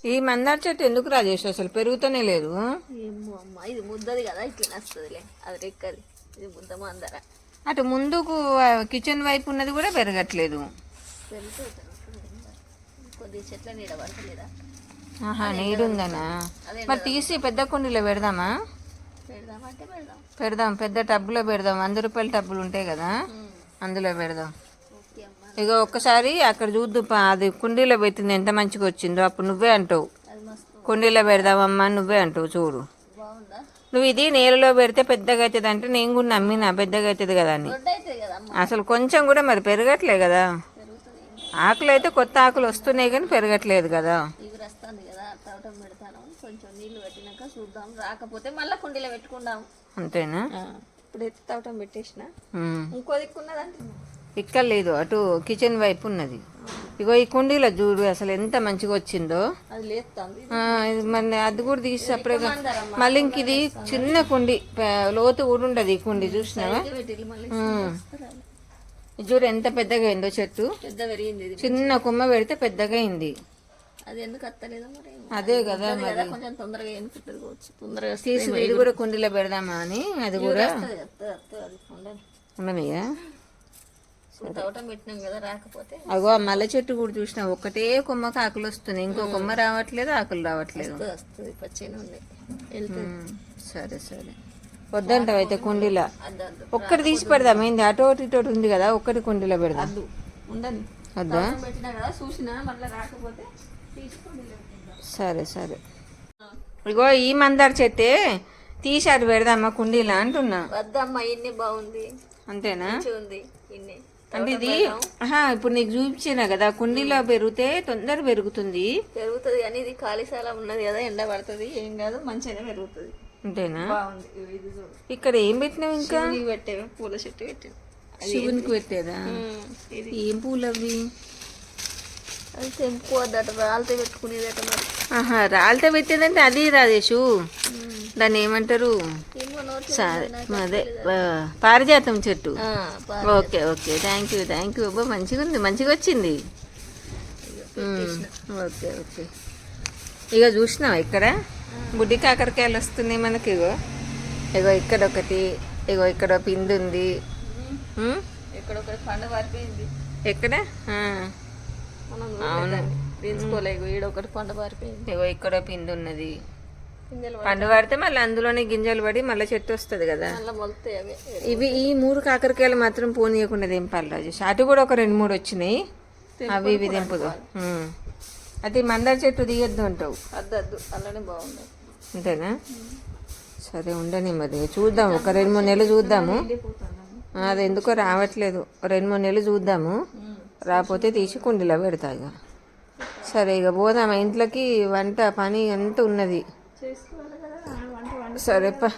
ఈ మందార చెట్టు ఎందుకు రాజేష్ అసలు పెరుగుతూనే లేదు? ఏమో అమ్మ, ఇది ముద్దది కదా, ఇట్లా నచ్చుతుందిలే. అది రెక్కది, ఇది ముద్ద మందార. అటు ముందుకు కిచెన్ వైపు ఉన్నది కూడా పెరగట్లేదు. కొద్ది చెట్ల నీడ పడతలేదా? ఆహా, నీడుందనా? మరి తీసి పెద్ద కుండీలో పెడదామా? పెడదామంటే పెడదాం. పెడదాం, పెద్ద టబ్బులో పెడదాం. 100 రూపాయల టబ్బులు ఉంటాయి కదా, అందులో పెడదాం. ఓకే అమ్మ. ఇక ఒక్కసారి అక్కడ చూద్దు, అది కుండీలో పెట్టింది ఎంత మంచిగా వచ్చిందో. అప్పుడు నువ్వే అంటావు అది మస్తు కుండీలో పెడదామమ్మా, నువ్వే అంటావు. చూడు, బాగుందా? నువ్వు ఇది నీళ్ళలో పెడితే పెద్దగా అవుతుంది అంటే నేను కూడా నమ్మినా పెద్దగా అవుతుంది కదా అని. దొడ్డ అవుతుంది కదా అమ్మ, అసలు కొంచెం కూడా మరి పెరగట్లే కదా. పెరుగుతుంది. ఆకులు అయితే కొత్త ఆకులు వస్తున్నాయి కానీ పెరగట్లేదు కదా. ఇవి వస్తుంది కదా, తవటం పెడతాను. కొంచెం నీళ్లు పెట్టినాక చూద్దాం, రాకపోతే మళ్ళీ కుండీలో పెట్టుకుందాం. అంతేనా? ఇప్పుడు ఎత్తి తవటం పెట్టేసిన. ఉమ్. ఇంకో దిక్కున్నదంటే ఇక్కడ లేదు, అటు కిచెన్ వైపు ఉన్నది. ఇగో ఈ కుండీలో చూడు అసలు ఎంత మంచిగా వచ్చిందో. అది లేస్తుంది. ఇది మన అది కూడా తీసి సపరేట్గా మళ్ళీ ఇంక ఇది చిన్న కుండి, లోతు కూడా ఉండదు ఈ కుండి. చూసినావా? చూడు ఎంత పెద్దగా అయిందో చెట్టు. పెద్ద పెరిగింది ఇది. చిన్న కొమ్మ పెడితే పెద్దగా అయింది. అది ఎందుకు అత్తలేదో మరి. అదే కదా మరి. కొంచెం తొందరగా ఎన్నుకుంటుంది కావచ్చు. తొందరగా తీసి ఇది కూడా కుండీలో పెడదామా అని. అది కూడా ఉండనియా? తవటం పెట్టినాం కదా, రాకపోతే అగో ఆ మల్లె చెట్టు కూడా చూసినా ఒకటే కొమ్మకి ఆకులు వస్తున్నాయి, ఇంకో కొమ్మ రావట్లేదు, ఆకులు రావట్లేదు. వస్తుంది, పచ్చని ఉన్నాయి. వెళ్తుంది. సరే సరే, వద్దంటావు అయితే కుండీలో అద్దు అద్దు ఒక్కటి తీసి పెడదాం. ఏంది అటు ఒకటి ఇటు ఒకటి ఉంది కదా, ఒక్కటి కుండీలో పెడదాం. అద్దు ఉండని. వద్దా? పెట్టినా కదా చూసినా, మళ్ళీ రాకపోతే తీసుకోండి. సరే సరే. ఇగో ఈ మందార చెట్టే తీసి అటు పెడదామా కుండీలో అంటున్నా. వద్దమ్మా, ఇన్ని బాగుంది. అంతేనా? ఉంది ఇన్ని. అంటే ఇది ఇప్పుడు నీకు చూపించినా కదా, కుండీలో పెరిగితే తొందర పెరుగుతుంది. పెరుగుతుంది కానీ ఇది ఖాళీ స్థలం ఉన్నది కదా, ఎండ పడుతుంది, ఏం కాదు, మంచిగానే పెరుగుతుంది. అంతేనా? బాగుంది. ఇది చూడు, ఇక్కడ ఏం పెట్టినావు? ఇంకా పెట్టాము, పూల చెట్టు పెట్టాము. శివునికి పెట్టేదా? ఇది ఏం పూలు అవి? అది తెంపుకోవద్దట, రాళ్ళతో పెట్టుకునేదట మరి. ఆహా, రాళ్ళతో పెట్టేదంటే అది రాజేషు, దాన్ని ఏమంటారు? సరే, అదే పారిజాతం చెట్టు. ఓకే ఓకే, థ్యాంక్ యూ అబ్బా, మంచిగా ఉంది, మంచిగా వచ్చింది. Okay okay. ఇక చూసినావా ఇక్కడ బుడ్డి కాకరకాయలు వస్తున్నాయి మనకి. ఇగో ఇగో ఇక్కడ ఒకటి, ఇగో ఇక్కడ పిండి ఉంది. ఇక్కడ ఒకటి పండు పారిపోయింది. ఎక్కడ? అవును, తీసుకోలేదు. ఈడ ఒకటి పండు పారిపోయింది. ఇగో ఇక్కడ పిండి ఉన్నది. పండు పడితే మళ్ళీ అందులోనే గింజలు పడి మళ్ళీ చెట్టు వస్తుంది కదా. ఇవి ఈ 3 కాకరకాయలు మాత్రం పోనీయకుండా దింపాలి రాజేష్. అటు కూడా ఒక 2-3 వచ్చినాయి, అవి ఇవి దింపుదు. అది మందార చెట్టు తీయొద్దు అంటావు. అద్దద్దు, అలానే బాగుంది. అంతేనా? సరే ఉండని, మరి చూద్దాం, ఒక 2-3 నెలలు చూద్దాము. అది ఎందుకో రావట్లేదు, 2-3 నెలలు చూద్దాము. రాకపోతే తీసి కుండీలో పెడతా ఇక. సరే ఇక పోదామా ఇంట్లోకి, వంట పని అంతా ఉన్నది. చేసుకోవాలి కదా వంట. సరే పా.